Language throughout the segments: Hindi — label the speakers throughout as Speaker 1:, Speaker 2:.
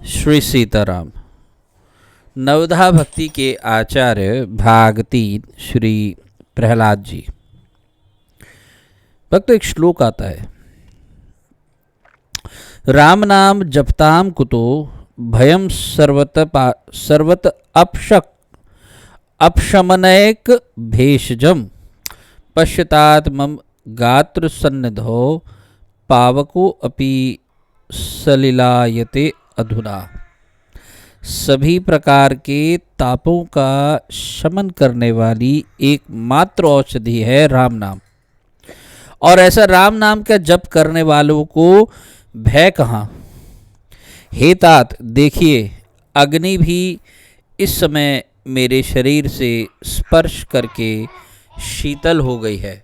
Speaker 1: श्री सीताराम। नवधा भक्ति के आचार्य भाग 3 श्री प्रहलाद जी। भक्त एक श्लोक आता है, राम नाम जपताम कुतो भयम सर्वत अपशमनैक भेषजम पश्यतात मम गात्र सन्निधो पावको अपि सलिलायते अधुना। सभी प्रकार के तापों का शमन करने वाली एकमात्र औषधि है राम नाम। और ऐसा राम नाम का जप करने वालों को भय कहाँ। हे तात, देखिए अग्नि भी इस समय मेरे शरीर से स्पर्श करके शीतल हो गई है।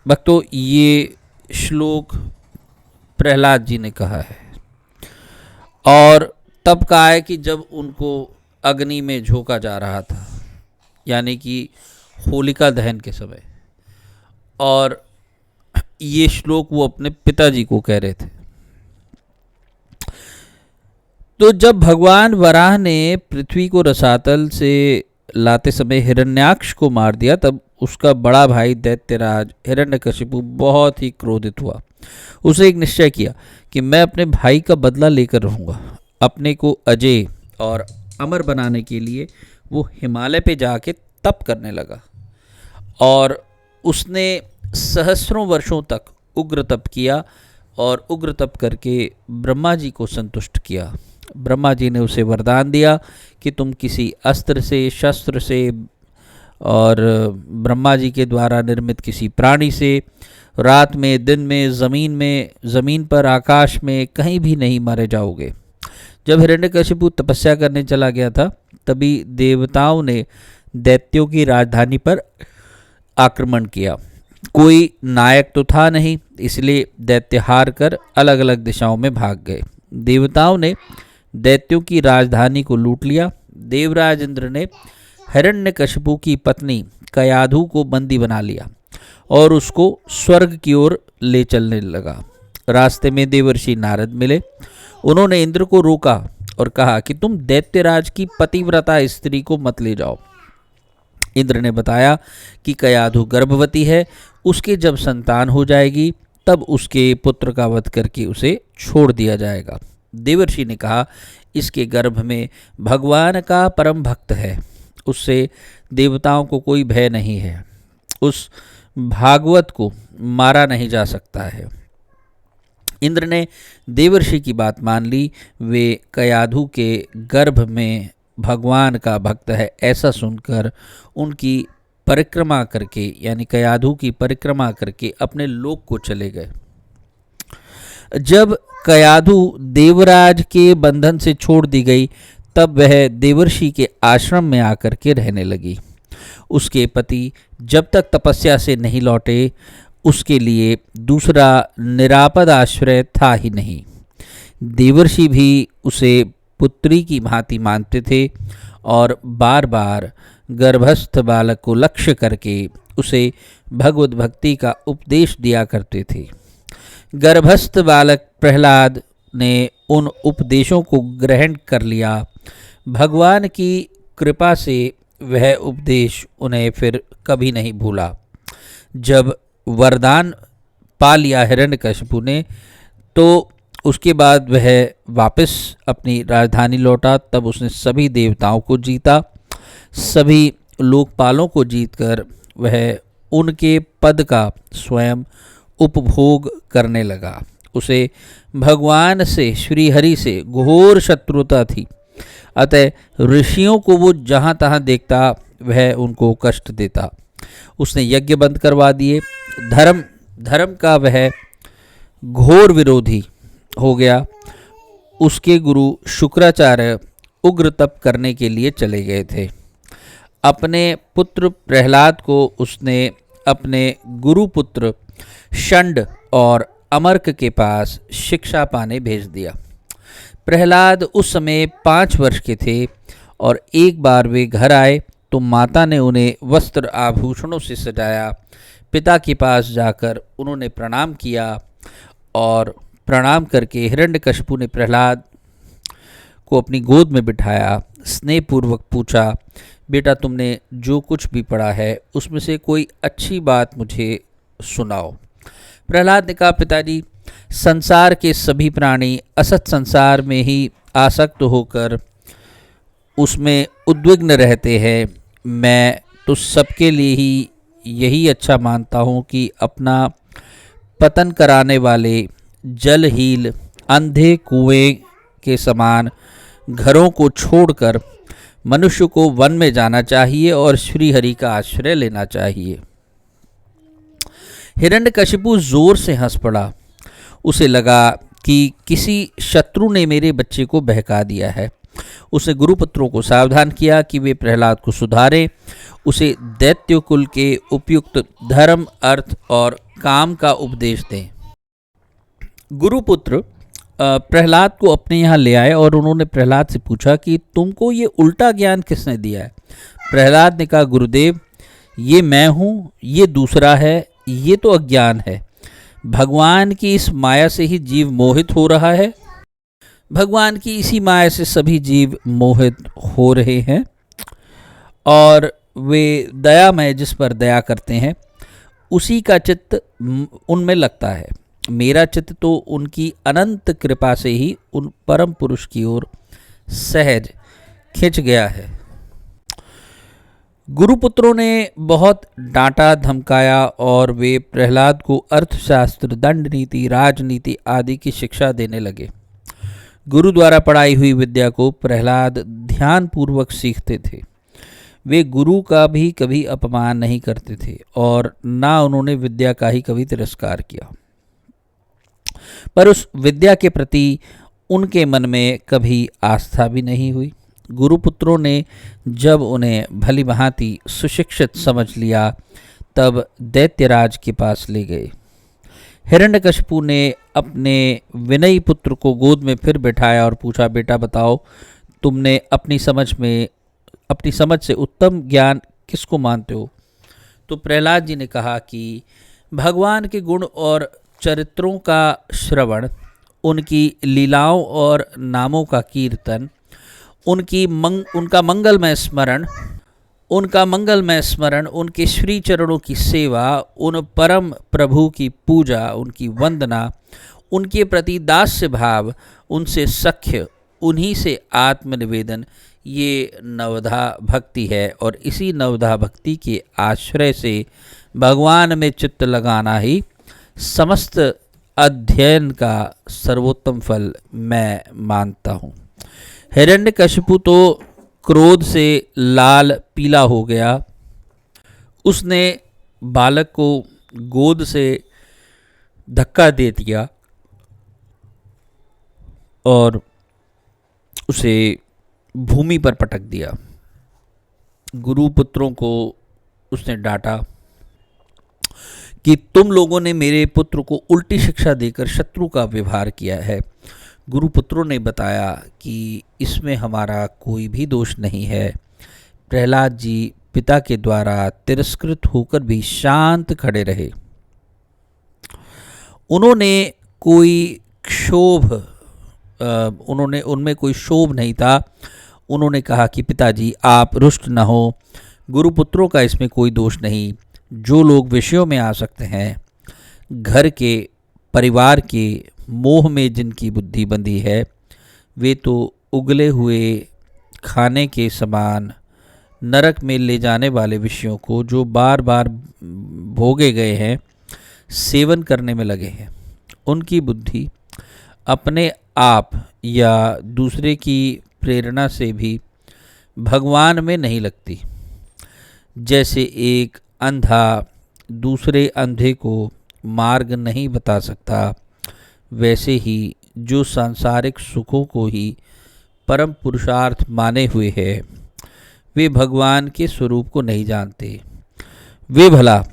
Speaker 1: भक्तों, ये श्लोक प्रहलाद जी ने कहा है और तब कहा है कि जब उनको अग्नि में झोंका जा रहा था, यानी कि होलिका दहन के समय। और ये श्लोक वो अपने पिताजी को कह रहे थे। तो जब भगवान वराह ने पृथ्वी को रसातल से लाते समय हिरण्याक्ष को मार दिया, तब उसका बड़ा भाई दैत्यराज हिरण्यकशिपु बहुत ही क्रोधित हुआ। उसे एक निश्चय किया कि मैं अपने भाई का बदला लेकर रहूँगा। अपने को अजय और अमर बनाने के लिए वो हिमालय पे जाके तप करने लगा और उसने सहस्रों वर्षों तक उग्र तप किया और उग्र तप करके ब्रह्मा जी को संतुष्ट किया। ब्रह्मा जी ने उसे वरदान दिया कि तुम किसी अस्त्र से, शस्त्र से और ब्रह्मा जी के द्वारा निर्मित किसी प्राणी से रात में, दिन में, ज़मीन पर, आकाश में कहीं भी नहीं मारे जाओगे। जब हिरण्यकशिपु तपस्या करने चला गया था, तभी देवताओं ने दैत्यों की राजधानी पर आक्रमण किया। कोई नायक तो था नहीं, इसलिए दैत्य हार कर अलग अलग दिशाओं में भाग गए। देवताओं ने दैत्यों की राजधानी को लूट लिया। देवराज इंद्र ने हिरण्यकशिपु की पत्नी कयाधु को बंदी बना लिया और उसको स्वर्ग की ओर ले चलने लगा। रास्ते में देवर्षि नारद मिले। उन्होंने इंद्र को रोका और कहा कि तुम दैत्यराज की पतिव्रता स्त्री को मत ले जाओ। इंद्र ने बताया कि कयाधु गर्भवती है, उसके जब संतान हो जाएगी तब उसके पुत्र का वध करके उसे छोड़ दिया जाएगा। देवर्षि ने कहा, इसके गर्भ में भगवान का परम भक्त है, उससे देवताओं को कोई भय नहीं है, उस भागवत को मारा नहीं जा सकता है। इंद्र ने देवर्षि की बात मान ली। वे कयाधु के गर्भ में भगवान का भक्त है ऐसा सुनकर उनकी परिक्रमा करके, यानी कयाधु की परिक्रमा करके अपने लोक को चले गए। जब कयाधु देवराज के बंधन से छोड़ दी गई, तब वह देवर्षि के आश्रम में आकर के रहने लगी। उसके पति जब तक तपस्या से नहीं लौटे, उसके लिए दूसरा निरापद आश्रय था ही नहीं। देवर्षि भी उसे पुत्री की भांति मानते थे और बार बार गर्भस्थ बालक को लक्ष्य करके उसे भगवत भक्ति का उपदेश दिया करते थे। गर्भस्थ बालक प्रहलाद ने उन उपदेशों को ग्रहण कर लिया। भगवान की कृपा से वह उपदेश उन्हें फिर कभी नहीं भूला। जब वरदान पा लिया हिरण्यकशिपु ने, तो उसके बाद वह वापस अपनी राजधानी लौटा। तब उसने सभी देवताओं को जीता, सभी लोकपालों को जीतकर वह उनके पद का स्वयं उपभोग करने लगा। उसे भगवान से, श्रीहरि से घोर शत्रुता थी, अतः ऋषियों को वो जहाँ तहाँ देखता वह उनको कष्ट देता। उसने यज्ञ बंद करवा दिए। धर्म का वह घोर विरोधी हो गया। उसके गुरु शुक्राचार्य उग्र तप करने के लिए चले गए थे। अपने पुत्र प्रहलाद को उसने अपने गुरुपुत्र षंड और अमर्क के पास शिक्षा पाने भेज दिया। प्रहलाद उस समय 5 वर्ष के थे और एक बार वे घर आए तो माता ने उन्हें वस्त्र आभूषणों से सजाया। पिता के पास जाकर उन्होंने प्रणाम किया और प्रणाम करके हिरण्यकशिपु ने प्रहलाद को अपनी गोद में बिठाया, स्नेहपूर्वक पूछा, बेटा तुमने जो कुछ भी पढ़ा है उसमें से कोई अच्छी बात मुझे सुनाओ। प्रहलाद ने कहा, पिताजी संसार के सभी प्राणी असत संसार में ही आसक्त होकर उसमें उद्विग्न रहते हैं। मैं तो सबके लिए ही यही अच्छा मानता हूँ कि अपना पतन कराने वाले जलहील अंधे कुएं के समान घरों को छोड़कर मनुष्य को वन में जाना चाहिए और श्रीहरि का आश्रय लेना चाहिए। हिरण्यकशिपु जोर से हंस पड़ा। उसे लगा कि किसी शत्रु ने मेरे बच्चे को बहका दिया है। उसने गुरुपुत्रों को सावधान किया कि वे प्रहलाद को सुधारें, उसे दैत्य कुल के उपयुक्त धर्म, अर्थ और काम का उपदेश दें। गुरुपुत्र प्रहलाद को अपने यहाँ ले आए और उन्होंने प्रहलाद से पूछा कि तुमको ये उल्टा ज्ञान किसने दिया है। प्रहलाद ने कहा, गुरुदेव ये मैं हूँ, ये दूसरा है, ये तो अज्ञान है। भगवान की इस माया से ही जीव मोहित हो रहा है। भगवान की इसी माया से सभी जीव मोहित हो रहे हैं और वे दयामय जिस पर दया करते हैं उसी का चित्त उनमें लगता है। मेरा चित्त तो उनकी अनंत कृपा से ही उन परम पुरुष की ओर सहज खिंच गया है। गुरुपुत्रों ने बहुत डांटा धमकाया और वे प्रहलाद को अर्थशास्त्र, दंड नीति, राजनीति आदि की शिक्षा देने लगे। गुरु द्वारा पढ़ाई हुई विद्या को प्रहलाद ध्यानपूर्वक सीखते थे। वे गुरु का भी कभी अपमान नहीं करते थे और ना उन्होंने विद्या का ही कभी तिरस्कार किया, पर उस विद्या के प्रति उनके मन में कभी आस्था भी नहीं हुई। गुरुपुत्रों ने जब उन्हें भली भांति सुशिक्षित समझ लिया तब दैत्यराज के पास ले गए। हिरण्यकशिपु ने अपने विनयी पुत्र को गोद में फिर बिठाया और पूछा, बेटा बताओ तुमने अपनी समझ से उत्तम ज्ञान किसको मानते हो। तो प्रहलाद जी ने कहा कि भगवान के गुण और चरित्रों का श्रवण, उनकी लीलाओं और नामों का कीर्तन, उनका मंगलमय स्मरण, उनके श्री चरणों की सेवा, उन परम प्रभु की पूजा, उनकी वंदना, उनके प्रति दास्य भाव, उनसे सख्य, उन्हीं से आत्मनिवेदन, ये नवधा भक्ति है। और इसी नवधा भक्ति के आश्रय से भगवान में चित्त लगाना ही समस्त अध्ययन का सर्वोत्तम फल मैं मानता हूँ। हिरण्यकशिपु तो क्रोध से लाल पीला हो गया। उसने बालक को गोद से धक्का दे दिया और उसे भूमि पर पटक दिया। गुरुपुत्रों को उसने डांटा कि तुम लोगों ने मेरे पुत्र को उल्टी शिक्षा देकर शत्रु का व्यवहार किया है। गुरुपुत्रों ने बताया कि इसमें हमारा कोई भी दोष नहीं है। प्रहलाद जी पिता के द्वारा तिरस्कृत होकर भी शांत खड़े रहे। उनमें कोई क्षोभ नहीं था। उन्होंने कहा कि पिताजी आप रुष्ट न हो, गुरुपुत्रों का इसमें कोई दोष नहीं। जो लोग विषयों में आ सकते हैं, घर के परिवार के मोह में जिनकी बुद्धि बंधी है, वे तो उगले हुए खाने के समान नरक में ले जाने वाले विषयों को जो बार बार भोगे गए हैं, सेवन करने में लगे हैं। उनकी बुद्धि अपने आप या दूसरे की प्रेरणा से भी भगवान में नहीं लगती। जैसे एक अंधा दूसरे अंधे को मार्ग नहीं बता सकता, वैसे ही जो सांसारिक सुखों को ही परम पुरुषार्थ माने हुए है, वे भगवान के स्वरूप को नहीं जानते। वे भला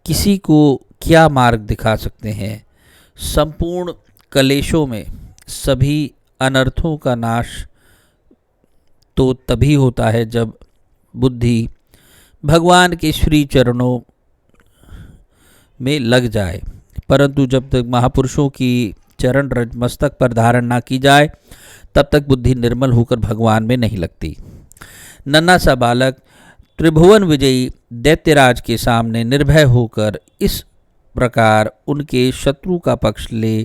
Speaker 1: किसी को क्या मार्ग दिखा सकते हैं। संपूर्ण कलेशों में सभी अनर्थों का नाश तो तभी होता है जब बुद्धि भगवान के श्री चरणों में लग जाए, परंतु जब तक महापुरुषों की चरण रज मस्तक पर धारण ना की जाए तब तक बुद्धि निर्मल होकर भगवान में नहीं लगती। नन्हा सा बालक त्रिभुवन विजयी दैत्यराज के सामने निर्भय होकर इस प्रकार उनके शत्रु का पक्ष ले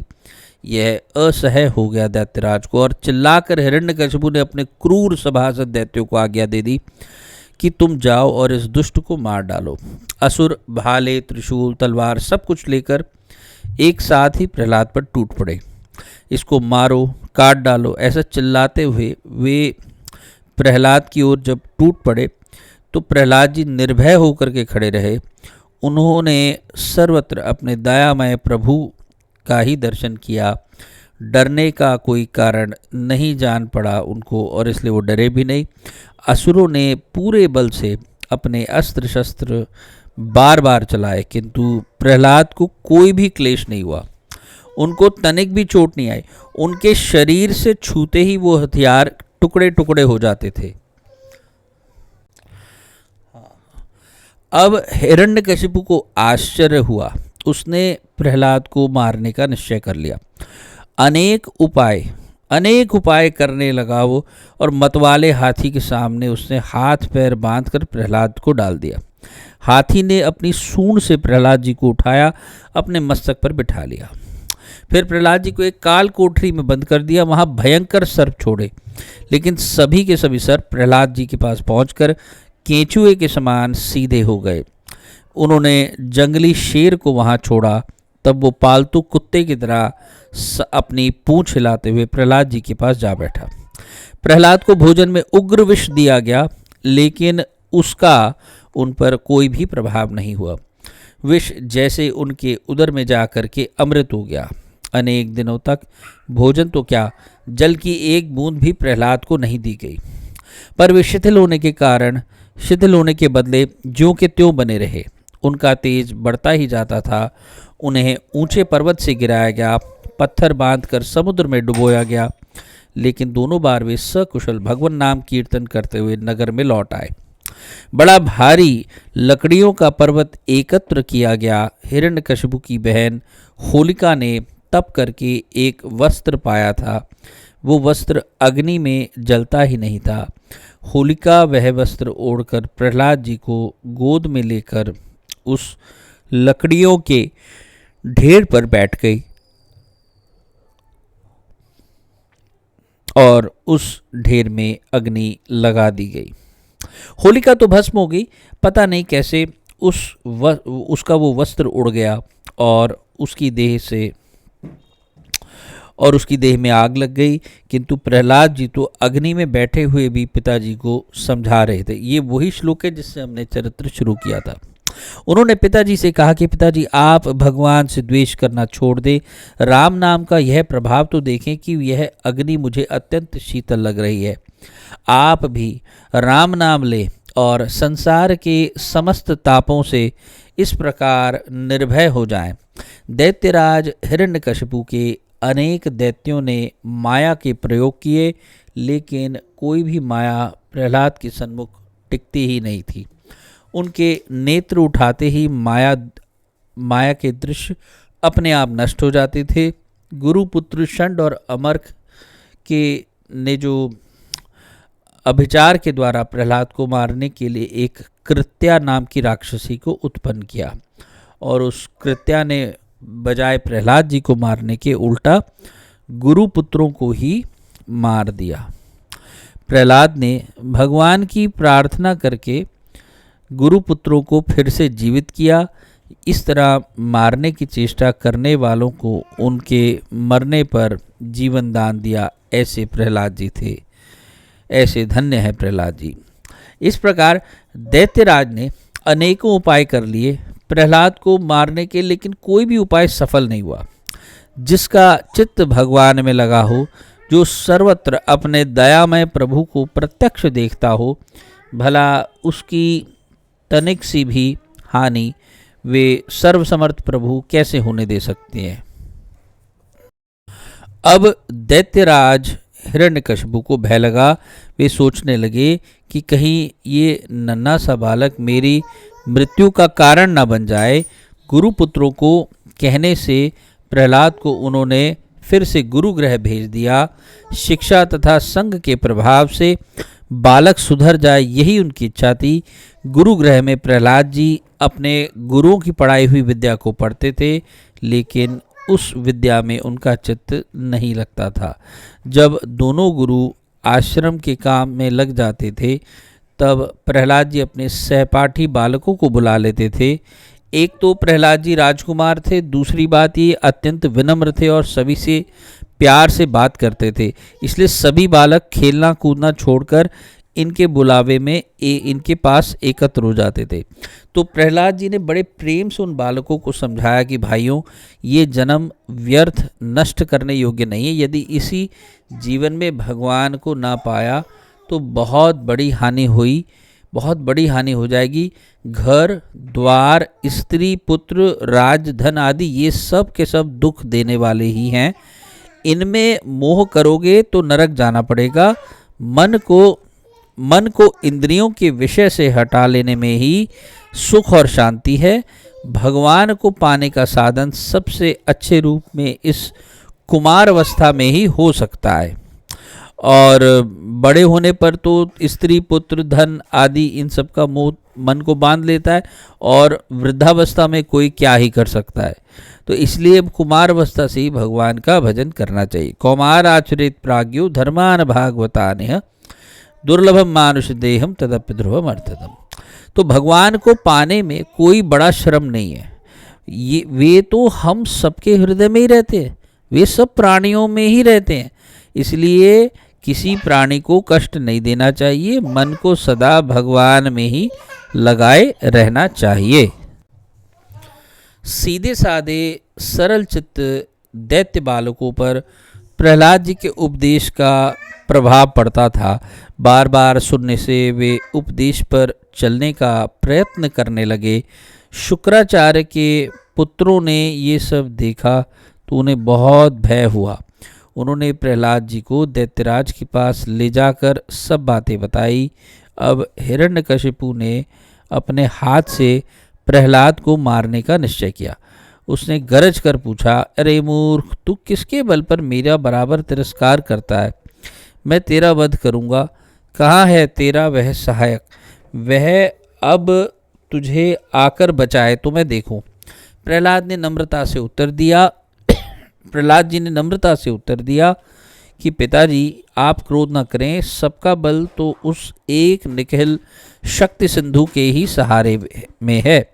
Speaker 1: यह असह्य हो गया दैत्यराज को, और चिल्लाकर हिरण्यकशिपु ने अपने क्रूर सभासद दैत्यों को आज्ञा दे दी कि तुम जाओ और इस दुष्ट को मार डालो। असुर भाले त्रिशूल तलवार सब कुछ लेकर एक साथ ही प्रहलाद पर टूट पड़े। इसको मारो, काट डालो, ऐसा चिल्लाते हुए वे प्रहलाद की ओर जब टूट पड़े तो प्रहलाद जी निर्भय होकर के खड़े रहे। उन्होंने सर्वत्र अपने दयामय प्रभु का ही दर्शन किया। डरने का कोई कारण नहीं जान पड़ा उनको, और इसलिए वो डरे भी नहीं। असुरों ने पूरे बल से अपने अस्त्र शस्त्र बार बार चलाए, किंतु प्रहलाद को कोई भी क्लेश नहीं हुआ। उनको तनिक भी चोट नहीं आई। उनके शरीर से छूते ही वो हथियार टुकड़े टुकड़े हो जाते थे। अब हिरण्यकशिपु को आश्चर्य हुआ। उसने प्रहलाद को मारने का निश्चय कर लिया। अनेक उपाय करने लगा वो, और मतवाले हाथी के सामने उसने हाथ पैर बांधकर प्रहलाद को डाल दिया। हाथी ने अपनी सूंड से प्रहलाद जी को उठाया, अपने मस्तक पर बिठा लिया। फिर प्रहलाद जी को एक काल कोठरी में बंद कर दिया। वहाँ भयंकर सर्प छोड़े, लेकिन सभी के सभी सर्प प्रहलाद जी के पास पहुंचकर केंचुए के समान सीधे हो गए। उन्होंने जंगली शेर को वहाँ छोड़ा, तब वो पालतू कुत्ते की तरह अपनी पूंछ हिलाते हुए प्रहलाद जी के पास जा बैठा। प्रहलाद को भोजन में उग्र विष दिया गया, लेकिन उसका उन पर कोई भी प्रभाव नहीं हुआ। विष जैसे उनके उदर में जा कर के अमृत हो गया। अनेक दिनों तक भोजन तो क्या, जल की एक बूंद भी प्रहलाद को नहीं दी गई। पर वे शिथिल होने के बदले ज्यों के त्यों बने रहे। उनका तेज बढ़ता ही जाता था। उन्हें ऊंचे पर्वत से गिराया गया, पत्थर बांधकर समुद्र में डुबोया गया, लेकिन दोनों बार वे सकुशल भगवान नाम कीर्तन करते हुए नगर में लौट आए। बड़ा भारी लकड़ियों का पर्वत एकत्र किया गया। हिरण्यकशिपु की बहन होलिका ने तप करके एक वस्त्र पाया था। वो वस्त्र अग्नि में जलता ही नहीं था। होलिका वह वस्त्र ओढ़कर प्रहलाद जी को गोद में लेकर उस लकड़ियों के ढेर पर बैठ गई और उस ढेर में अग्नि लगा दी गई। होलिका तो भस्म हो गई। पता नहीं कैसे उसका वो वस्त्र उड़ गया और उसकी देह में आग लग गई। किंतु प्रहलाद जी तो अग्नि में बैठे हुए भी पिताजी को समझा रहे थे। ये वही श्लोक है जिससे हमने चरित्र शुरू किया था। उन्होंने पिताजी से कहा कि पिताजी, आप भगवान से द्वेष करना छोड़ दें। राम नाम का यह प्रभाव तो देखें कि यह अग्नि मुझे अत्यंत शीतल लग रही है। आप भी राम नाम लें और संसार के समस्त तापों से इस प्रकार निर्भय हो जाएं। दैत्यराज हिरण्यकशिपु के अनेक दैत्यों ने माया के प्रयोग किए, लेकिन कोई भी माया प्रहलाद के सन्मुख टिकती ही नहीं थी। उनके नेत्र उठाते ही माया के दृश्य अपने आप नष्ट हो जाते थे। गुरुपुत्र षंड और अमर्क ने जो अभिचार के द्वारा प्रहलाद को मारने के लिए एक कृत्या नाम की राक्षसी को उत्पन्न किया, और उस कृत्या ने बजाय प्रहलाद जी को मारने के उल्टा गुरुपुत्रों को ही मार दिया। प्रहलाद ने भगवान की प्रार्थना करके गुरुपुत्रों को फिर से जीवित किया। इस तरह मारने की चेष्टा करने वालों को उनके मरने पर जीवन दान दिया। ऐसे प्रहलाद जी थे। ऐसे धन्य है प्रहलाद जी। इस प्रकार दैत्यराज ने अनेकों उपाय कर लिए प्रहलाद को मारने के, लेकिन कोई भी उपाय सफल नहीं हुआ। जिसका चित्त भगवान में लगा हो, जो सर्वत्र अपने दयामय प्रभु को प्रत्यक्ष देखता हो, भला उसकी तनिक सी भी हानि वे सर्वसमर्थ प्रभु कैसे होने दे सकते हैं। अब दैत्यराज हिरण्यकशिपु को भय लगा। वे सोचने लगे कि कहीं ये नन्हा सा बालक मेरी मृत्यु का कारण न बन जाए। गुरुपुत्रों को कहने से प्रहलाद को उन्होंने फिर से गुरुगृह भेज दिया। शिक्षा तथा संघ के प्रभाव से बालक सुधर जाए, यही उनकी इच्छा थी। गुरुगृह में प्रहलाद जी अपने गुरुओं की पढ़ाई हुई विद्या को पढ़ते थे, लेकिन उस विद्या में उनका चित्त नहीं लगता था। जब दोनों गुरु आश्रम के काम में लग जाते थे, तब प्रहलाद जी अपने सहपाठी बालकों को बुला लेते थे। एक तो प्रहलाद जी राजकुमार थे, दूसरी बात ये अत्यंत विनम्र थे और सभी से प्यार से बात करते थे, इसलिए सभी बालक खेलना कूदना छोड़कर इनके बुलावे में इनके पास एकत्र हो जाते थे। तो प्रहलाद जी ने बड़े प्रेम से उन बालकों को समझाया कि भाइयों, ये जन्म व्यर्थ नष्ट करने योग्य नहीं है। यदि इसी जीवन में भगवान को ना पाया तो बहुत बड़ी हानि हो जाएगी। घर द्वार, स्त्री पुत्र, राज धन आदि ये सब के सब दुख देने वाले ही हैं। इनमें मोह करोगे तो नरक जाना पड़ेगा। मन को इंद्रियों के विषय से हटा लेने में ही सुख और शांति है। भगवान को पाने का साधन सबसे अच्छे रूप में इस कुमार अवस्था में ही हो सकता है, और बड़े होने पर तो स्त्री पुत्र धन आदि इन सब का मोह मन को बांध लेता है, और वृद्धावस्था में कोई क्या ही कर सकता है। तो इसलिए कुमार अवस्था से ही भगवान का भजन करना चाहिए। कौमार आचरित प्राज्ञो धर्मान भागवतानेह दुर्लभम मानुष देहम तदपि ध्रुवम अर्थतम। तो भगवान को पाने में कोई बड़ा श्रम नहीं है। ये वे तो हम सबके हृदय में ही रहते हैं, वे सब प्राणियों में ही रहते हैं, इसलिए किसी प्राणी को कष्ट नहीं देना चाहिए। मन को सदा भगवान में ही लगाए रहना चाहिए। सीधे साधे सरल चित्त दैत्य बालकों पर प्रहलाद जी के उपदेश का प्रभाव पड़ता था। बार बार सुनने से वे उपदेश पर चलने का प्रयत्न करने लगे। शुक्राचार्य के पुत्रों ने ये सब देखा तो उन्हें बहुत भय हुआ। उन्होंने प्रहलाद जी को दैत्यराज के पास ले जाकर सब बातें बताई। अब हिरण्यकशिपु ने अपने हाथ से प्रहलाद को मारने का निश्चय किया। उसने गरज कर पूछा, अरे मूर्ख, तू किसके बल पर मेरा बराबर तिरस्कार करता है? मैं तेरा वध करूँगा। कहाँ है तेरा वह सहायक? वह अब तुझे आकर बचाए तो मैं देखूं। प्रहलाद जी ने नम्रता से उत्तर दिया कि पिताजी, आप क्रोध न करें, सबका बल तो उस एक निखिल शक्ति सिंधु के ही सहारे में है।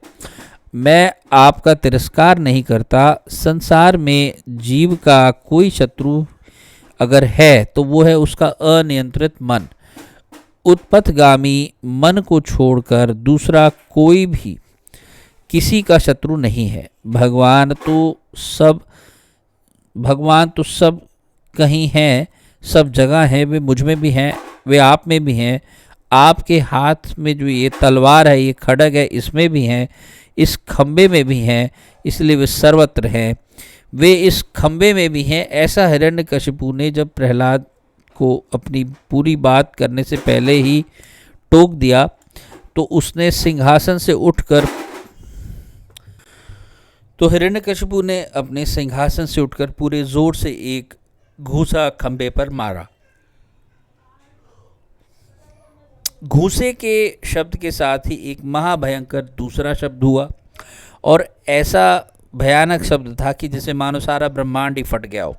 Speaker 1: मैं आपका तिरस्कार नहीं करता। संसार में जीव का कोई शत्रु अगर है तो वो है उसका अनियंत्रित मन। उत्पथगामी मन को छोड़कर दूसरा कोई भी किसी का शत्रु नहीं है। भगवान तो सब कहीं हैं, सब जगह हैं। वे मुझ में भी हैं, वे आप में भी हैं। आपके हाथ में जो ये तलवार है, ये खड्ग है, इसमें भी हैं, इस खंबे में भी हैं, इसलिए वे सर्वत्र हैं। वे इस खंबे में भी हैं। ऐसा हिरण्यकशिपु ने जब प्रहलाद को अपनी पूरी बात करने से पहले ही टोक दिया तो उसने सिंहासन से उठकर हिरण्यकशिपु ने अपने सिंहासन से उठकर पूरे जोर से एक घूसा खंबे पर मारा। घूसे के शब्द के साथ ही एक महाभयंकर दूसरा शब्द हुआ, और ऐसा भयानक शब्द था कि जिसे मानो सारा ब्रह्मांड ही फट गया हो।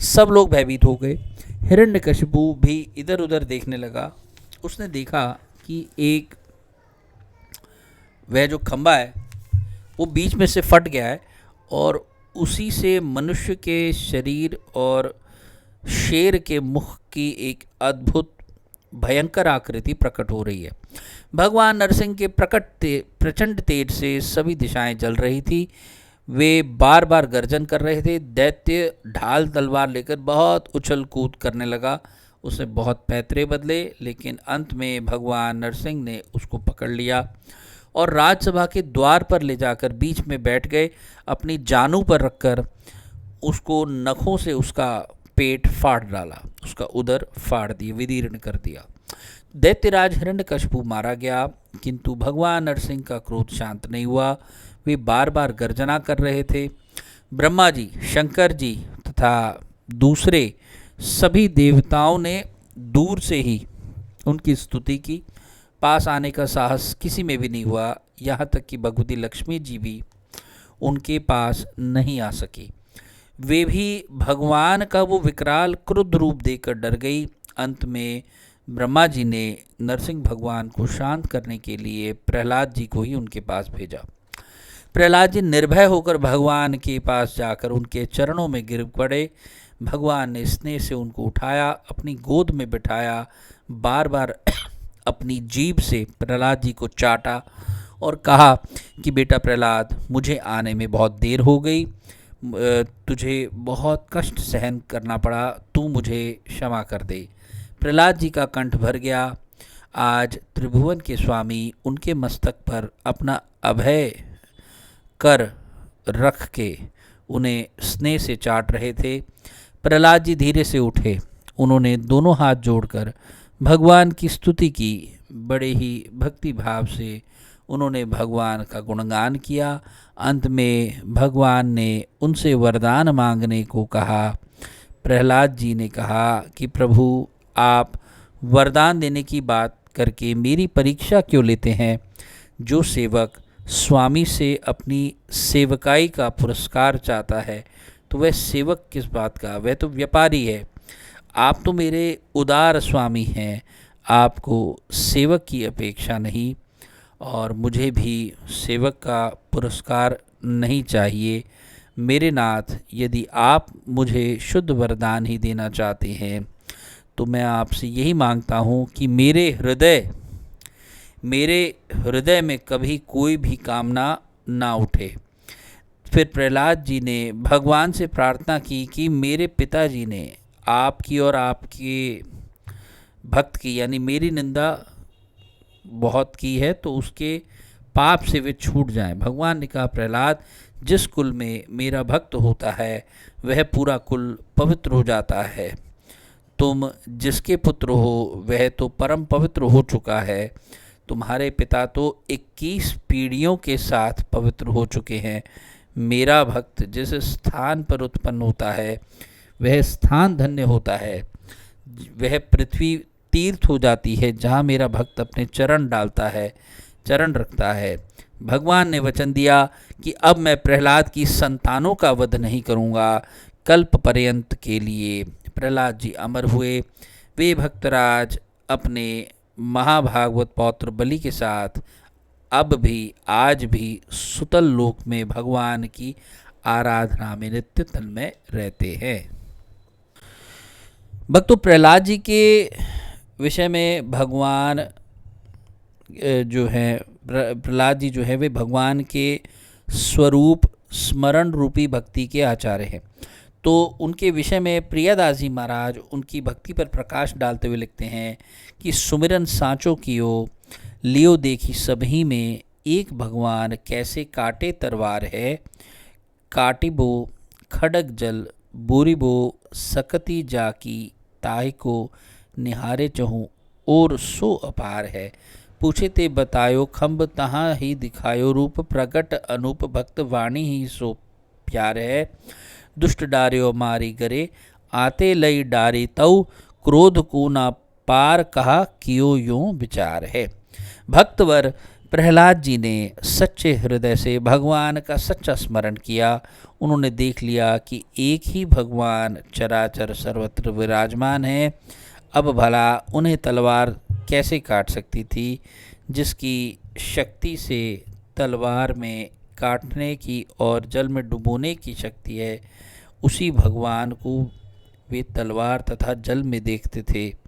Speaker 1: सब लोग भयभीत हो गए। हिरण्यकशिपु भी इधर उधर देखने लगा। उसने देखा कि वह जो खंबा है वो बीच में से फट गया है, और उसी से मनुष्य के शरीर और शेर के मुख की एक अद्भुत भयंकर आकृति प्रकट हो रही है। भगवान नरसिंह के प्रचंड तेज से सभी दिशाएं जल रही थी। वे बार बार गर्जन कर रहे थे। दैत्य ढाल तलवार लेकर बहुत उछल कूद करने लगा। उसने बहुत पैतरे बदले, लेकिन अंत में भगवान नरसिंह ने उसको पकड़ लिया और राजसभा के द्वार पर ले जाकर बीच में बैठ गए। अपनी जानू पर रखकर उसको नखों से उसका पेट फाड़ डाला, उसका उदर फाड़ दिया, विदीर्ण कर दिया। दैत्यराज हिरण्यकशिपु मारा गया, किंतु भगवान नरसिंह का क्रोध शांत नहीं हुआ। वे बार बार गर्जना कर रहे थे। ब्रह्मा जी, शंकर जी तथा दूसरे सभी देवताओं ने दूर से ही उनकी स्तुति की। पास आने का साहस किसी में भी नहीं हुआ, यहाँ तक कि भगवती लक्ष्मी जी भी उनके पास नहीं आ सकी। वे भी भगवान का वो विकराल क्रुद्ध रूप देखकर डर गई। अंत में ब्रह्मा जी ने नरसिंह भगवान को शांत करने के लिए प्रहलाद जी को ही उनके पास भेजा। प्रहलाद जी निर्भय होकर भगवान के पास जाकर उनके चरणों में गिर पड़े। भगवान ने स्नेह से उनको उठाया, अपनी गोद में बिठाया, बार बार अपनी जीभ से प्रहलाद जी को चाटा और कहा कि बेटा प्रहलाद, मुझे आने में बहुत देर हो गई, तुझे बहुत कष्ट सहन करना पड़ा, तू मुझे क्षमा कर दे। प्रहलाद जी का कंठ भर गया। आज त्रिभुवन के स्वामी उनके मस्तक पर अपना अभय कर रख के उन्हें स्नेह से चाट रहे थे। प्रहलाद जी धीरे से उठे, उन्होंने दोनों हाथ जोड़कर भगवान की स्तुति की। बड़े ही भक्ति भाव से उन्होंने भगवान का गुणगान किया। अंत में भगवान ने उनसे वरदान मांगने को कहा। प्रहलाद जी ने कहा कि प्रभु, आप वरदान देने की बात करके मेरी परीक्षा क्यों लेते हैं? जो सेवक स्वामी से अपनी सेवकाई का पुरस्कार चाहता है तो वह सेवक किस बात का, वह तो व्यापारी है। आप तो मेरे उदार स्वामी हैं, आपको सेवक की अपेक्षा नहीं और मुझे भी सेवक का पुरस्कार नहीं चाहिए। मेरे नाथ, यदि आप मुझे शुद्ध वरदान ही देना चाहते हैं तो मैं आपसे यही मांगता हूँ कि मेरे हृदय में कभी कोई भी कामना ना उठे। फिर प्रहलाद जी ने भगवान से प्रार्थना की कि मेरे पिताजी ने आपकी और आपके भक्त की यानी मेरी निंदा बहुत की है, तो उसके पाप से वे छूट जाएं। भगवान ने कहा, प्रहलाद, जिस कुल में मेरा भक्त होता है वह पूरा कुल पवित्र हो जाता है। तुम जिसके पुत्र हो वह तो परम पवित्र हो चुका है। तुम्हारे पिता तो 21 पीढ़ियों के साथ पवित्र हो चुके हैं। मेरा भक्त जिस स्थान पर उत्पन्न होता है वह स्थान धन्य होता है। वह पृथ्वी तीर्थ हो जाती है जहाँ मेरा भक्त अपने चरण डालता है, चरण रखता है। भगवान ने वचन दिया कि अब मैं प्रहलाद की संतानों का वध नहीं करूँगा। कल्प पर्यंत के लिए प्रहलाद जी अमर हुए। वे भक्तराज अपने महाभागवत पौत्र बलि के साथ अब भी आज भी सुतल लोक में भगवान की आराधना में नित्य तन्मय रहते हैं। भक्तों, प्रहलाद जी के विषय में भगवान जो है प्रहलाद जी जो है वे भगवान के स्वरूप स्मरण रूपी भक्ति के आचार्य हैं। तो उनके विषय में प्रियादास जी महाराज उनकी भक्ति पर प्रकाश डालते हुए लिखते हैं कि सुमिरन सांचो कियो लियो देखी सभी में, एक भगवान कैसे काटे तरवार है। काटिबो खड़ग जल बोरिबो सकती जाकी, ताहि को निहारे चहूँ और सो अपार है। पूछे ते बतायो खम्ब तहाँ ही दिखायो रूप, प्रगट अनूप भक्त वाणी ही सो प्यार है। दुष्ट डार्यो मारी करे आते लई डारी तऊ, क्रोध को ना पार कहा कियो यों विचार है। भक्तवर प्रहलाद जी ने सच्चे हृदय से भगवान का सच्चा स्मरण किया। उन्होंने देख लिया कि एक ही भगवान चराचर सर्वत्र विराजमान है। अब भला उन्हें तलवार कैसे काट सकती थी? जिसकी शक्ति से तलवार में काटने की और जल में डुबोने की शक्ति है, उसी भगवान को वे तलवार तथा जल में देखते थे।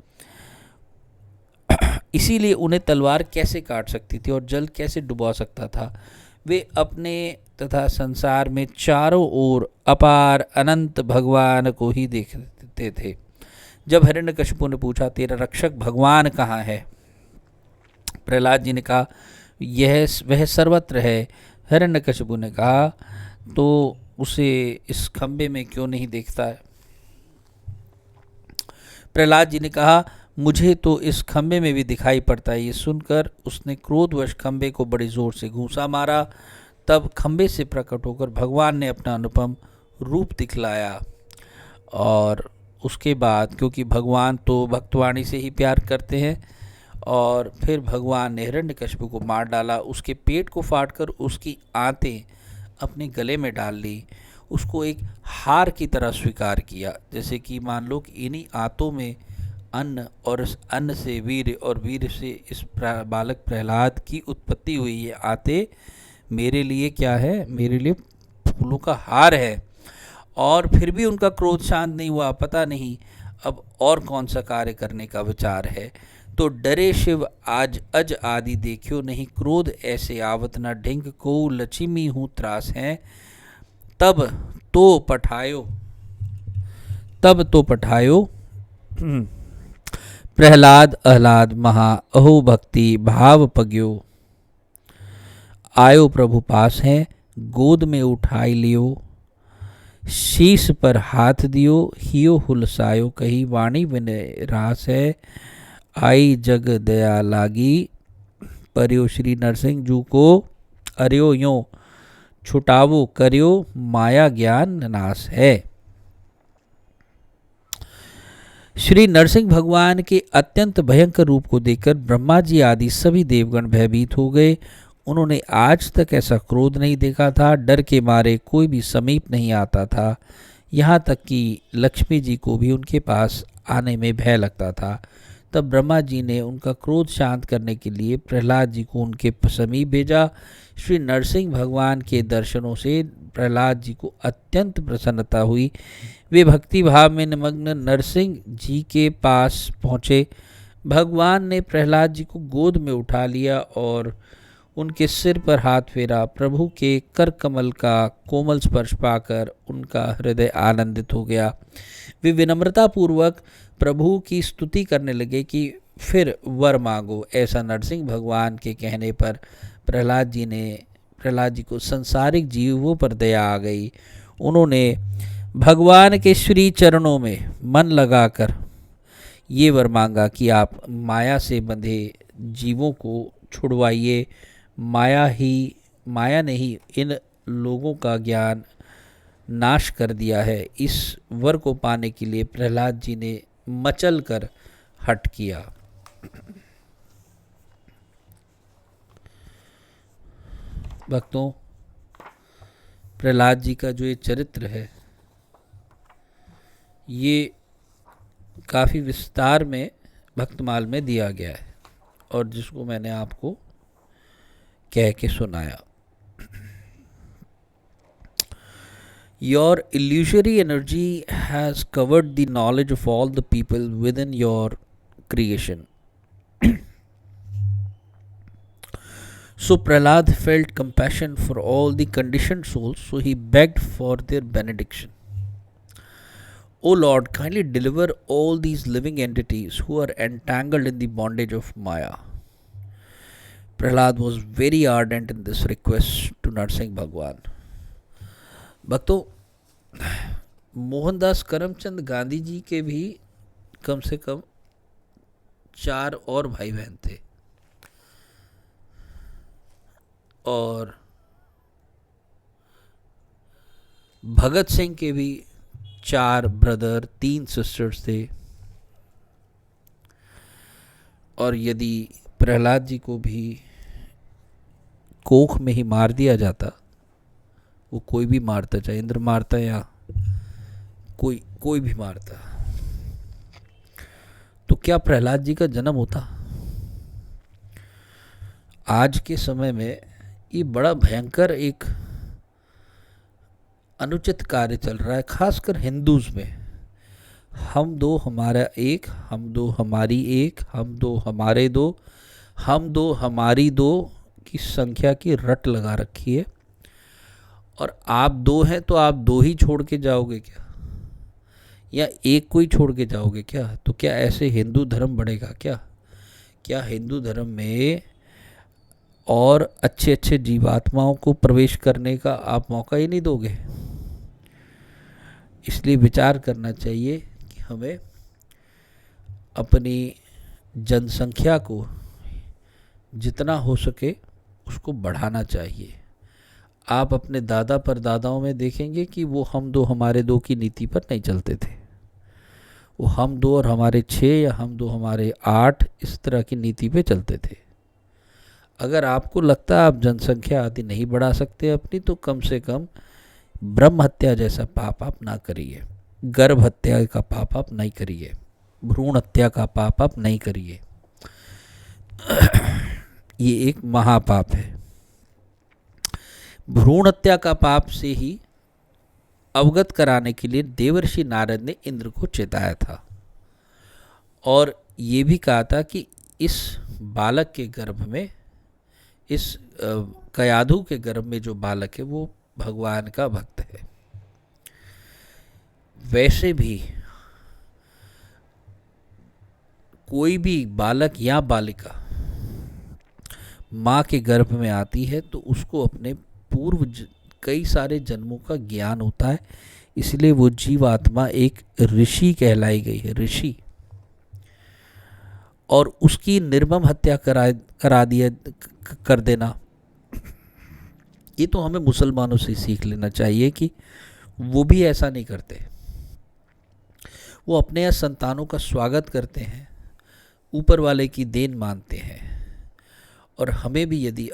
Speaker 1: इसीलिए उन्हें तलवार कैसे काट सकती थी और जल कैसे डुबा सकता था? वे अपने तथा संसार में चारों ओर अपार अनंत भगवान को ही देखते थे। जब हिरण्यकशिपु ने पूछा, तेरा रक्षक भगवान कहाँ है? प्रहलाद जी ने कहा, यह वह सर्वत्र है। हिरण्यकशिपु ने कहा, तो उसे इस खंबे में क्यों नहीं देखता है? प्रहलाद जी ने कहा, मुझे तो इस खंबे में भी दिखाई पड़ता है। ये सुनकर उसने क्रोधवश खंबे को बड़ी जोर से घूंसा मारा। तब खंबे से प्रकट होकर भगवान ने अपना अनुपम रूप दिखलाया। और उसके बाद क्योंकि भगवान तो भक्तवाणी से ही प्यार करते हैं, और फिर भगवान ने हिरण्यकशिपु को मार डाला, उसके पेट को फाड़कर उसकी आंतें अपने गले में डाल ली, उसको एक हार की तरह स्वीकार किया। जैसे कि मान लो कि इन्हीं आंतों में अन्न, और इस अन्न से वीर, और वीर से इस बालक प्रहलाद की उत्पत्ति हुई। ये आते मेरे लिए क्या है, मेरे लिए फूलों का हार है। और फिर भी उनका क्रोध शांत नहीं हुआ। पता नहीं अब और कौन सा कार्य करने का विचार है। तो डरे शिव आज अज आदि देखियो, नहीं क्रोध ऐसे आवत न ढिंग को, लक्ष्मी हूँ त्रास है तब तो पठायो, तब तो पठायो प्रहलाद आह्लाद महा, अहो भक्ति भाव पग्यो, आयो प्रभु पास है गोद में उठाई लियो, शीश पर हाथ दियो हियो हुलसायो, कही वाणी विनय रास है आई जग दया लागी, परियो श्री नरसिंह जू को अरियो यो छुटावो करियो, माया ज्ञान नाश है। श्री नरसिंह भगवान के अत्यंत भयंकर रूप को देखकर ब्रह्मा जी आदि सभी देवगण भयभीत हो गए। उन्होंने आज तक ऐसा क्रोध नहीं देखा था। डर के मारे कोई भी समीप नहीं आता था। यहाँ तक कि लक्ष्मी जी को भी उनके पास आने में भय लगता था। तब ब्रह्मा जी ने उनका क्रोध शांत करने के लिए प्रहलाद जी को उनके समीप भेजा। श्री नरसिंह भगवान के दर्शनों से प्रहलाद जी को अत्यंत प्रसन्नता हुई। वे भक्ति भाव में निमग्न नरसिंह जी के पास पहुँचे। भगवान ने प्रहलाद जी को गोद में उठा लिया और उनके सिर पर हाथ फेरा। प्रभु के कर कमल का कोमल स्पर्श पाकर उनका हृदय आनंदित हो गया। वे विनम्रतापूर्वक प्रभु की स्तुति करने लगे कि फिर वर मांगो। ऐसा नरसिंह भगवान के कहने पर प्रहलाद जी को सांसारिक जीवों पर दया आ गई। उन्होंने भगवान के श्री चरणों में मन लगाकर ये वर मांगा कि आप माया से बंधे जीवों को छुड़वाइए। माया ने ही इन लोगों का ज्ञान नाश कर दिया है। इस वर को पाने के लिए प्रहलाद जी ने मचल कर हट किया। भक्तों, प्रहलाद जी का जो ये चरित्र है ये काफ़ी विस्तार में भक्तमाल में दिया गया है और जिसको मैंने आपको कह के सुनाया। Your illusory energy has covered the knowledge of all the people within your creation. So Prahlad felt compassion for all the conditioned souls, so he begged for their benediction. O Lord, kindly deliver all these living entities who are entangled in the bondage of Maya. Prahlad was very ardent in this request to Narsingh Bhagwan. भक्तों, मोहनदास करमचंद गांधी जी के भी कम से कम 4 और भाई बहन थे और भगत सिंह के भी 4 ब्रदर 3 सिस्टर्स थे। और यदि प्रहलाद जी को भी कोख में ही मार दिया जाता, वो कोई भी मारता, चाहे इंद्र मारता या कोई भी मारता, तो क्या प्रहलाद जी का जन्म होता? आज के समय में ये बड़ा भयंकर एक अनुचित कार्य चल रहा है, खासकर हिंदूज में। हम दो हमारा एक, हम दो हमारी एक, हम दो हमारे दो, हम दो हमारी दो की संख्या की रट लगा रखी है। और आप 2 हैं तो आप 2 ही छोड़ के जाओगे क्या, या एक को ही छोड़ के जाओगे क्या? तो क्या ऐसे हिंदू धर्म बढ़ेगा क्या? क्या हिंदू धर्म में और अच्छे अच्छे जीवात्माओं को प्रवेश करने का आप मौका ही नहीं दोगे? इसलिए विचार करना चाहिए कि हमें अपनी जनसंख्या को जितना हो सके उसको बढ़ाना चाहिए। आप अपने दादा परदादाओं में देखेंगे कि वो हम दो हमारे दो की नीति पर नहीं चलते थे। वो हम दो और हमारे 6 या हम दो हमारे 8 इस तरह की नीति पे चलते थे। अगर आपको लगता है आप जनसंख्या आदि नहीं बढ़ा सकते अपनी, तो कम से कम ब्रह्म हत्या जैसा पाप आप ना करिए, गर्भ हत्या का पाप आप नहीं करिए, भ्रूण हत्या का पाप आप नहीं करिए। ये एक महापाप है। भ्रूण हत्या का पाप से ही अवगत कराने के लिए देवर्षि नारद ने इंद्र को चेताया था और ये भी कहा था कि इस बालक के गर्भ में, इस कयाधु के गर्भ में जो बालक है वो भगवान का भक्त है। वैसे भी कोई भी बालक या बालिका माँ के गर्भ में आती है तो उसको अपने पूर्व कई सारे जन्मों का ज्ञान होता है, इसलिए वो जीवात्मा एक ऋषि कहलाई गई है, ऋषि। और उसकी निर्मम हत्या कर देना, ये तो हमें मुसलमानों से सीख लेना चाहिए कि वो भी ऐसा नहीं करते। वो अपने यहाँ संतानों का स्वागत करते हैं, ऊपर वाले की देन मानते हैं। और हमें भी यदि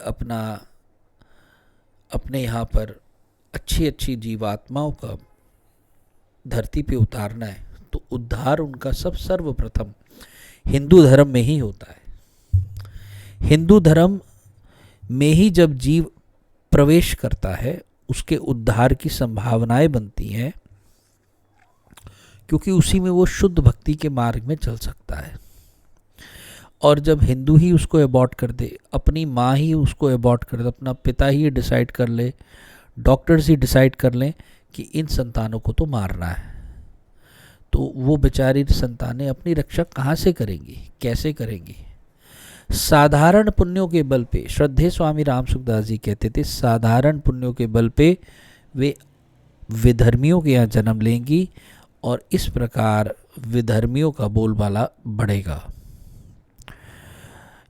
Speaker 1: अपने यहाँ पर अच्छी अच्छी जीवात्माओं का धरती पे उतारना है तो उद्धार उनका सर्वप्रथम हिंदू धर्म में ही होता है। हिंदू धर्म में ही जब जीव प्रवेश करता है उसके उद्धार की संभावनाएं बनती हैं, क्योंकि उसी में वो शुद्ध भक्ति के मार्ग में चल सकता है। और जब हिंदू ही उसको अबॉर्ट कर दे, अपनी माँ ही उसको अबॉर्ट कर दे, अपना पिता ही डिसाइड कर ले, डॉक्टर्स ही डिसाइड कर लें कि इन संतानों को तो मारना है, तो वो बेचारी संतानें अपनी रक्षा कहाँ से करेंगी, कैसे करेंगी? साधारण पुण्यों के बल पे, श्रद्धेय स्वामी राम सुखदास जी कहते थे, साधारण पुण्यों के बल पे वे विधर्मियों के यहाँ जन्म लेंगी और इस प्रकार विधर्मियों का बोलबाला बढ़ेगा।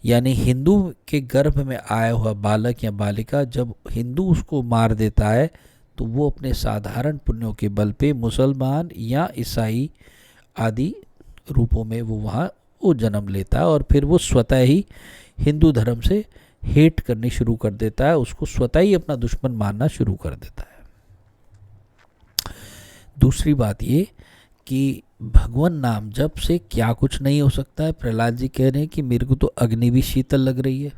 Speaker 1: यानी हिंदू के गर्भ में आया हुआ बालक या बालिका जब हिंदू उसको मार देता है तो वो अपने साधारण पुण्यों के बल पे मुसलमान या ईसाई आदि रूपों में वो जन्म लेता है और फिर वो स्वतः ही हिंदू धर्म से हेट करनी शुरू कर देता है, उसको स्वतः ही अपना दुश्मन मानना शुरू कर देता है। दूसरी बात ये कि भगवान नाम जप से क्या कुछ नहीं हो सकता है। प्रहलाद जी कह रहे हैं कि मेरे को तो अग्नि भी शीतल लग रही है।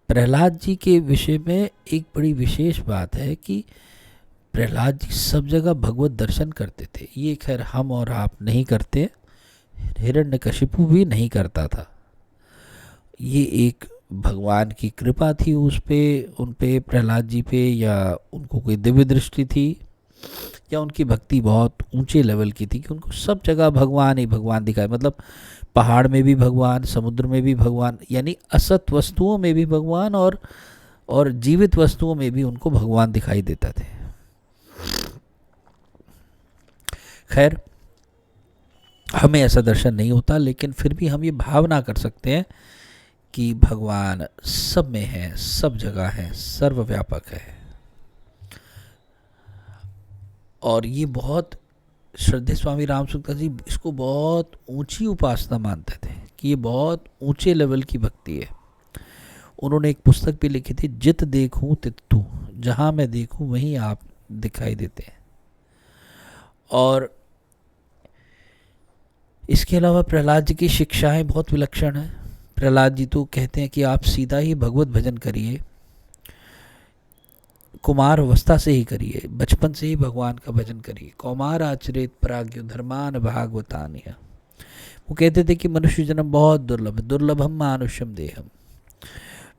Speaker 1: प्रहलाद जी के विषय में एक बड़ी विशेष बात है कि प्रहलाद जी सब जगह भगवत दर्शन करते थे। ये खैर हम और आप नहीं करते, हिरण्यकशिपु भी नहीं करता था। ये एक भगवान की कृपा थी उन पे प्रहलाद जी पे, या उनको कोई दिव्य दृष्टि थी, या उनकी भक्ति बहुत ऊंचे लेवल की थी कि उनको सब जगह भगवान ही भगवान दिखाए। मतलब पहाड़ में भी भगवान, समुद्र में भी भगवान, यानी असत वस्तुओं में भी भगवान और जीवित वस्तुओं में भी उनको भगवान दिखाई देता थे। खैर हमें ऐसा दर्शन नहीं होता, लेकिन फिर भी हम ये भावना कर सकते हैं कि भगवान सब में है, सब जगह है, सर्वव्यापक है। और ये बहुत श्रद्धेय स्वामी राम सुखदास जी इसको बहुत ऊंची उपासना मानते थे कि ये बहुत ऊंचे लेवल की भक्ति है। उन्होंने एक पुस्तक भी लिखी थी, जित देखूं तित तू, जहाँ मैं देखूं वहीं आप दिखाई देते हैं। और इसके अलावा प्रहलाद जी की शिक्षाएं बहुत विलक्षण हैं। प्रहलाद जी तो कहते हैं कि आप सीधा ही भगवत भजन करिए, कुमार अवस्था से ही करिए, बचपन से ही भगवान का भजन करिए। कौमार आचरित प्राज्ञ धर्मान भागवतान्य। वो कहते थे कि मनुष्य जन्म बहुत दुर्लभ है, दुर्लभम मानुष्यम देहम।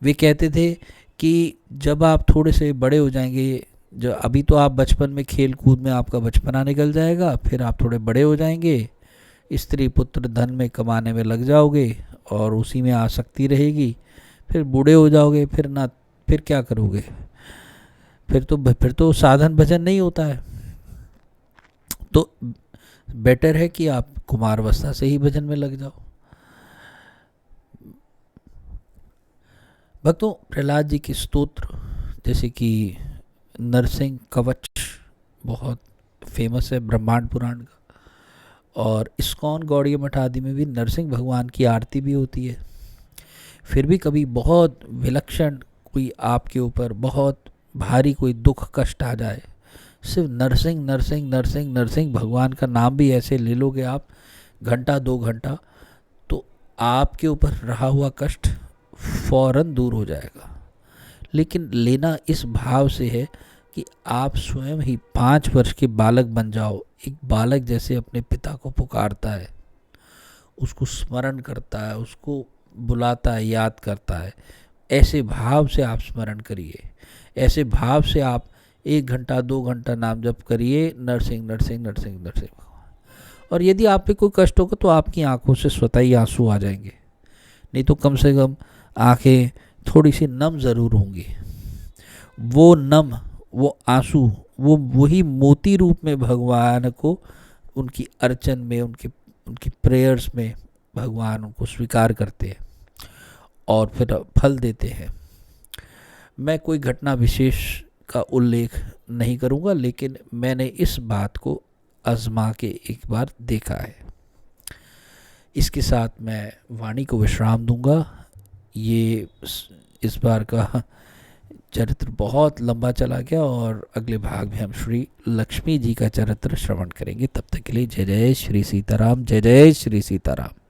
Speaker 1: वे कहते थे कि जब आप थोड़े से बड़े हो जाएंगे, जो अभी तो आप बचपन में खेल कूद में आपका बचपना निकल जाएगा, फिर आप थोड़े बड़े हो जाएंगे, स्त्री पुत्र धन में कमाने में लग जाओगे और उसी में आसक्ति रहेगी, फिर बूढ़े हो जाओगे, फिर क्या करोगे? फिर तो साधन भजन नहीं होता है। तो बेटर है कि आप कुमारावस्था से ही भजन में लग जाओ। भक्तों, प्रहलाद जी के स्तोत्र जैसे कि नरसिंह कवच बहुत फेमस है ब्रह्मांड पुराण का, और इस्कॉन गौड़ीय मठ आदि में भी नरसिंह भगवान की आरती भी होती है। फिर भी कभी बहुत विलक्षण कोई आपके ऊपर बहुत भारी कोई दुख कष्ट आ जाए, सिर्फ नरसिंह नरसिंह नरसिंह नरसिंह भगवान का नाम भी ऐसे ले लोगे आप घंटा 2 घंटा, तो आपके ऊपर रहा हुआ कष्ट फौरन दूर हो जाएगा। लेकिन लेना इस भाव से है कि आप स्वयं ही 5 वर्ष के बालक बन जाओ, एक बालक जैसे अपने पिता को पुकारता है, उसको स्मरण करता है, उसको बुलाता है, याद करता है, ऐसे भाव से आप स्मरण करिए। ऐसे भाव से आप 1 घंटा 2 घंटा नाम जप करिए, नरसिंह नरसिंह नरसिंह नरसिंह भगवान। और यदि आप पे कोई कष्ट होगा तो आपकी आंखों से स्वतः ही आंसू आ जाएंगे, नहीं तो कम से कम आंखें थोड़ी सी नम ज़रूर होंगी। वो नम, वो आंसू, वो वही मोती रूप में भगवान को उनकी अर्चन में, उनकी प्रेयर्स में भगवान उनको स्वीकार करते हैं और फिर फल देते हैं। मैं कोई घटना विशेष का उल्लेख नहीं करूँगा, लेकिन मैंने इस बात को आजमा के एक बार देखा है। इसके साथ मैं वाणी को विश्राम दूंगा। ये इस बार का चरित्र बहुत लंबा चला गया और अगले भाग में हम श्री लक्ष्मी जी का चरित्र श्रवण करेंगे। तब तक के लिए जय जय श्री सीताराम, जय जय श्री सीताराम।